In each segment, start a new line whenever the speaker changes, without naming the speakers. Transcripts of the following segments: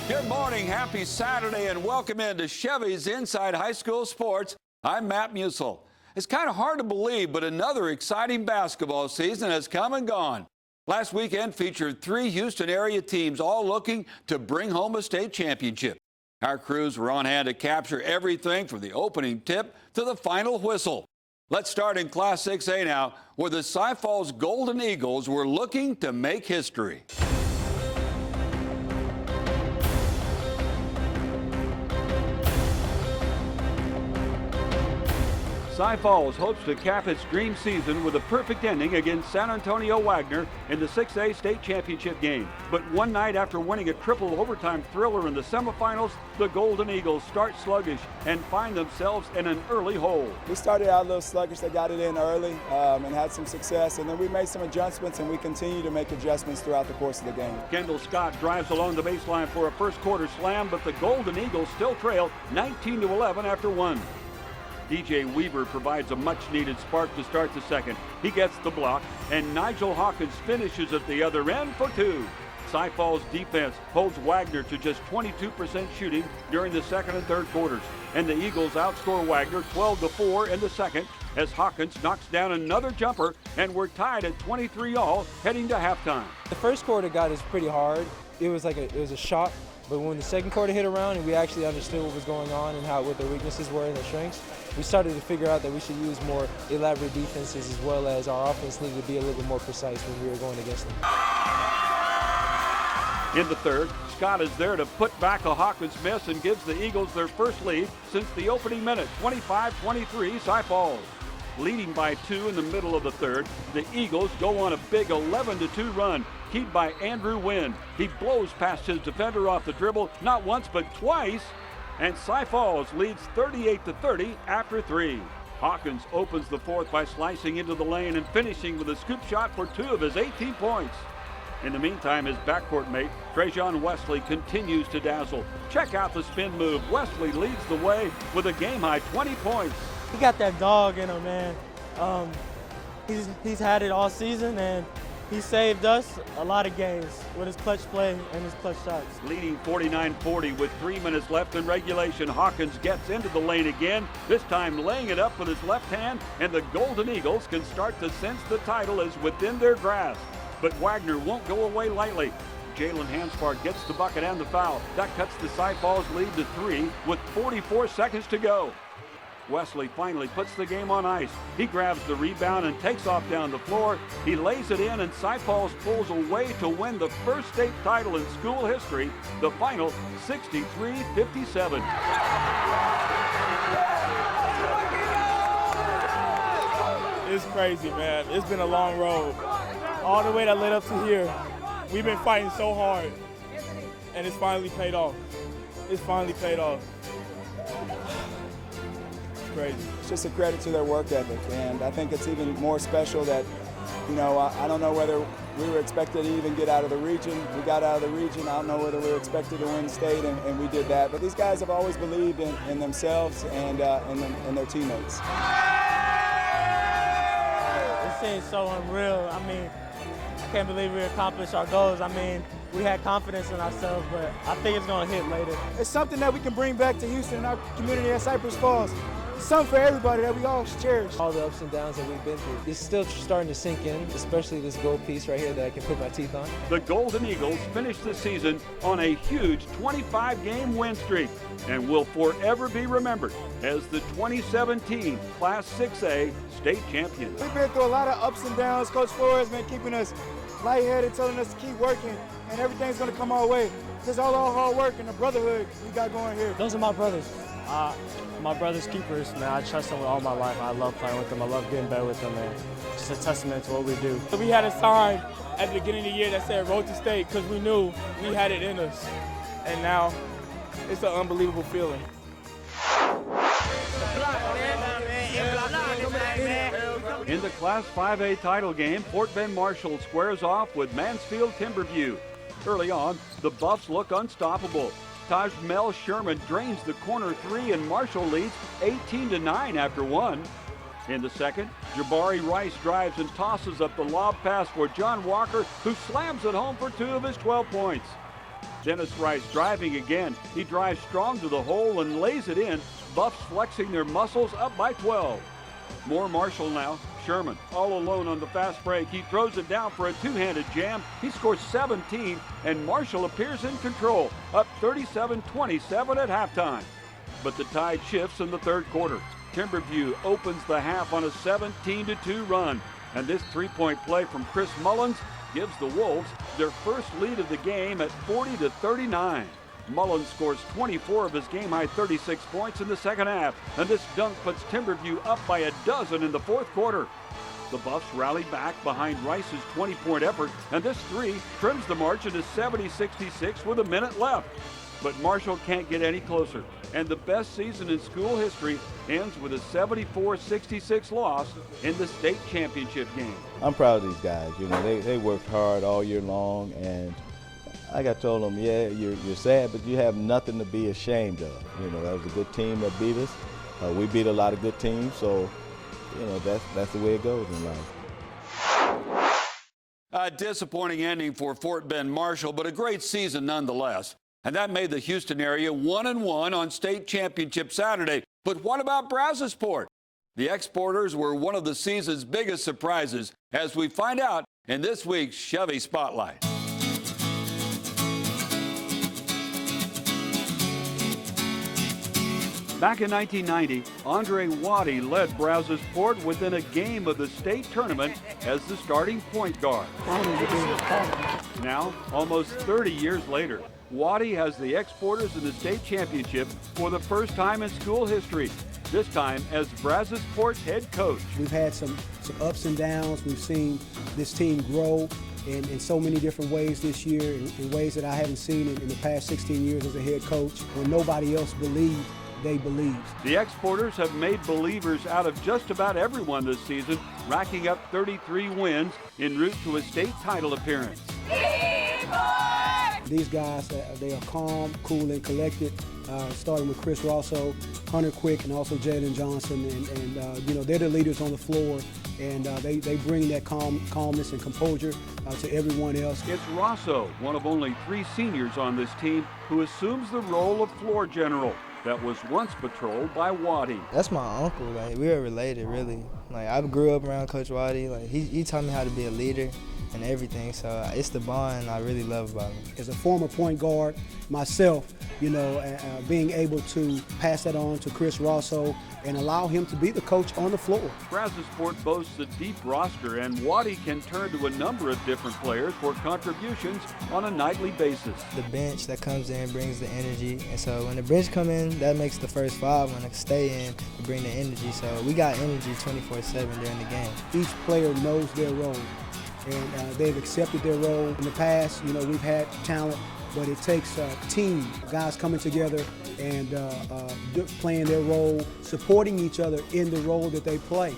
Good morning, happy Saturday, and welcome into Chevy's Inside High School Sports. I'm Matt Musil. It's kind of hard to believe, but another exciting basketball season has come and gone. Last weekend featured 3 Houston area teams all looking to bring home a state championship. Our crews were on hand to capture everything from the opening tip to the final whistle. Let's start in Class 6A now, where the Cy Falls Golden Eagles were looking to make history. Cy Falls hopes to cap its dream season with a perfect ending against San Antonio Wagner in the 6A state championship game. But one night after winning a triple overtime thriller in the semifinals, the Golden Eagles start sluggish and find themselves in an early hole.
We started out a little sluggish. They got it in early and had some success, and then we made some adjustments, and we continue to make adjustments throughout the course of the game.
Kendall Scott drives along the baseline for a first quarter slam, but the Golden Eagles still trail 19-11 after one. DJ Weaver provides a much-needed spark to start the second. He gets the block, and Nigel Hawkins finishes at the other end for 2. Cy Falls defense holds Wagner to just 22% shooting during the second and third quarters, and the Eagles outscore Wagner 12-4 in the second as Hawkins knocks down another jumper, and we're tied at 23 all heading to halftime.
The first quarter got us pretty hard. It was a shock. But when the second quarter hit around and we actually understood what was going on and what their weaknesses were and their strengths, we started to figure out that we should use more elaborate defenses, as well as our offense needed to be a little bit more precise when we were going against them.
In the third, Scott is there to put back a Hawkins miss and gives the Eagles their first lead since the opening minute, 25-23 Cy Falls. Leading by 2 in the middle of the third, the Eagles go on a big 11-2 run, keyed by Andrew Wynn. He blows past his defender off the dribble, not once but twice, and Cy Falls leads 38-30 after 3. Hawkins opens the fourth by slicing into the lane and finishing with a scoop shot for 2 of his 18 points. In the meantime, his backcourt mate, Trajan Wesley, continues to dazzle. Check out the spin move. Wesley leads the way with a game-high 20 points.
He got that dog in him, man. He's had it all season, and he saved us a lot of games with his clutch play and his clutch shots.
Leading 49-40 with 3 minutes left in regulation, Hawkins gets into the lane again, this time laying it up with his left hand, and the Golden Eagles can start to sense the title is within their grasp. But Wagner won't go away lightly. Jalen Hanspard gets the bucket and the foul. That cuts the Cy Falls lead to 3 with 44 seconds to go. Wesley finally puts the game on ice. He grabs the rebound and takes off down the floor. He lays it in, and Cy Falls pulls away to win the first state title in school history, the final 63-57.
It's crazy, man. It's been a long road. All the way that led up to here, we've been fighting so hard, and it's finally paid off. It's finally paid off. Crazy.
It's just a credit to their work ethic, and I think it's even more special that, you know, I don't know whether we were expected to even get out of the region. We got out of the region. I don't know whether we were expected to win state, and we did that. But these guys have always believed in themselves and their teammates.
This seems so unreal. I mean, I can't believe we accomplished our goals. I mean, we had confidence in ourselves, but I think it's going to hit later.
It's something that we can bring back to Houston and our community at Cypress Falls. Something for everybody that we all cherish.
All the ups and downs that we've been through, it's still starting to sink in, especially this gold piece right here that I can put my teeth on.
The Golden Eagles finished the season on a huge 25-game win streak and will forever be remembered as the 2017 Class 6A state champions.
We've been through a lot of ups and downs. Coach Flores been keeping us lightheaded, telling us to keep working, and everything's going to come our way. It's all our hard work and the brotherhood we got going here.
Those are my brothers. My brother's keepers, man. I trust them with all my life. I love playing with them. I love getting better with them, man. Just a testament to what we do.
We had a sign at the beginning of the year that said Road to State because we knew we had it in us. And now it's an unbelievable feeling.
In the Class 5A title game, Fort Bend Marshall squares off with Mansfield Timberview. Early on, the Buffs look unstoppable. Tajmel Sherman drains the corner 3 and Marshall leads 18-9 after 1. In the second, Jabari Rice drives and tosses up the lob pass for John Walker, who slams it home for 2 of his 12 points. Dennis Rice driving again. He drives strong to the hole and lays it in. Buffs flexing their muscles, up by 12. More Marshall now. Sherman all alone on the fast break. He throws it down for a two-handed jam. He scores 17, and Marshall appears in control, up 37-27 at halftime. But the tide shifts in the third quarter. Timberview opens the half on a 17-2 run, and this three-point play from Chris Mullins gives the Wolves their first lead of the game at 40-39. Mullins scores 24 of his game-high 36 points in the second half, and this dunk puts Timberview up by a dozen in the fourth quarter. The Buffs rally back behind Rice's 20-point effort, and this three trims the margin to 70-66 with a minute left. But Marshall can't get any closer, and the best season in school history ends with a 74-66 loss in the state championship game.
I'm proud of these guys. You know, they worked hard all year long, and like I told them, yeah, you're sad, but you have nothing to be ashamed of. You know, that was a good team that beat us. We beat a lot of good teams, so, you know, that's the way it goes in life.
A disappointing ending for Fort Bend Marshall, but a great season nonetheless. And that made the Houston area 1-1 on state championship Saturday. But what about Brazosport? The Exporters were one of the season's biggest surprises, as we find out in this week's Chevy Spotlight. Back in 1990, Andre Waddy led Brazosport within a game of the state tournament as the starting point guard. Now, almost 30 years later, Waddy has the Exporters in the state championship for the first time in school history, this time as Brazosport's head coach.
We've had some ups and downs. We've seen this team grow in so many different ways this year, in ways that I haven't seen in the past 16 years as a head coach. When nobody else believed, they believed.
The Exporters have made believers out of just about everyone this season, racking up 33 wins en route to a state title appearance.
These guys, they are calm, cool, and collected, starting with Chris Rosso, Hunter Quick, and also Jalen Johnson. And you know, they're the leaders on the floor, and they bring that calmness and composure to everyone else.
It's Rosso, one of only 3 seniors on this team, who assumes the role of floor general that was once patrolled by Waddy.
That's my uncle. Like, we are related, really. Like, I grew up around Coach Waddy. Like, he taught me how to be a leader and everything, so it's the bond I really love about him.
As a former point guard myself, you know, being able to pass that on to Chris Rosso and allow him to be the coach on the floor.
Brazosport boasts a deep roster, and Waddy can turn to a number of different players for contributions on a nightly basis.
The bench that comes in brings the energy, and so when the bench come in, that makes the first 5. When they stay in, they bring the energy. So we got energy 24/7 during the game.
Each player knows their role, and they've accepted their role. In the past, you know, we've had talent, but it takes a team, guys coming together and playing their role, supporting each other in the role that they play.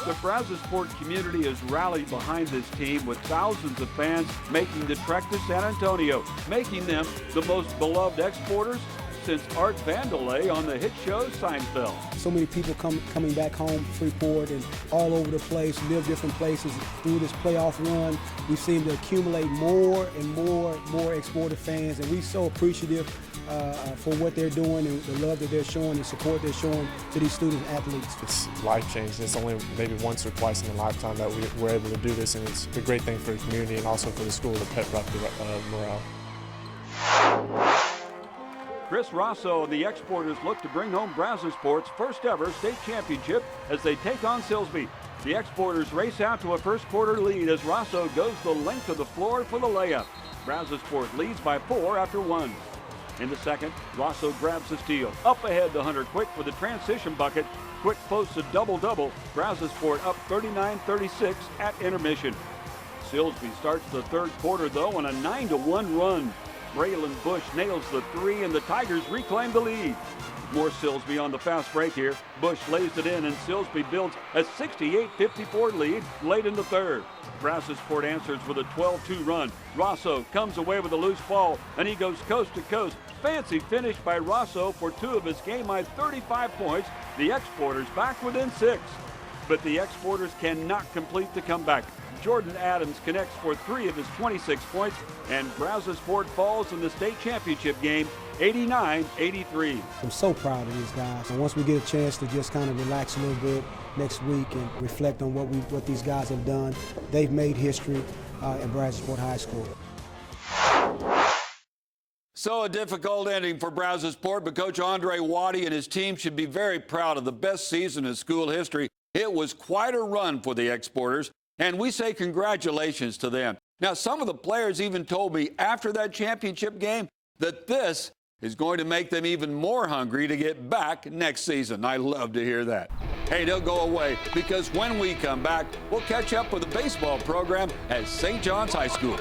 The Brazosport community has rallied behind this team, with thousands of fans making the trek to San Antonio, making them the most beloved Exporters since Art Vandelay on the hit show Seinfeld.
So many people coming back home, Freeport, and all over the place, live different places. Through this playoff run, we seem to accumulate more and more Exporter fans, and we're so appreciative for what they're doing and the love that they're showing and support they're showing to these student athletes.
It's life-changing. It's only maybe once or twice in a lifetime that we're able to do this, and it's a great thing for the community and also for the school to pep up the morale.
Chris Rosso and the Exporters look to bring home Brazosport's first ever state championship as they take on Silsbee. The Exporters race out to a first quarter lead as Rosso goes the length of the floor for the layup. Brazosport leads by 4 after 1. In the second, Rosso grabs the steal. Up ahead to Hunter Quick for the transition bucket. Quick posts a double-double. Brazosport up 39-36 at intermission. Silsbee starts the third quarter, though, on a 9-1 run. Braylon Bush nails the 3, and the Tigers reclaim the lead. More Silsbee on the fast break here. Bush lays it in, and Silsbee builds a 68-54 lead late in the third. Brazosport answers with a 12-2 run. Rosso comes away with a loose ball, and he goes coast to coast. Fancy finish by Rosso for 2 of his game-high 35 points. The Exporters back within 6. But the Exporters cannot complete the comeback. Jordan Adams connects for 3 of his 26 points, and Brazosport falls in the state championship game 89-83.
I'm so proud of these guys. And once we get a chance to just kind of relax a little bit next week and reflect on what these guys have done, they've made history at Brazosport High School.
So a difficult ending for Brazosport, but Coach Andre Waddy and his team should be very proud of the best season in school history. It was quite a run for the Exporters, and we say congratulations to them. Now, some of the players even told me after that championship game that this is going to make them even more hungry to get back next season. I love to hear that. Hey, don't go away, because when we come back, we'll catch up with the baseball program at St. John's High School.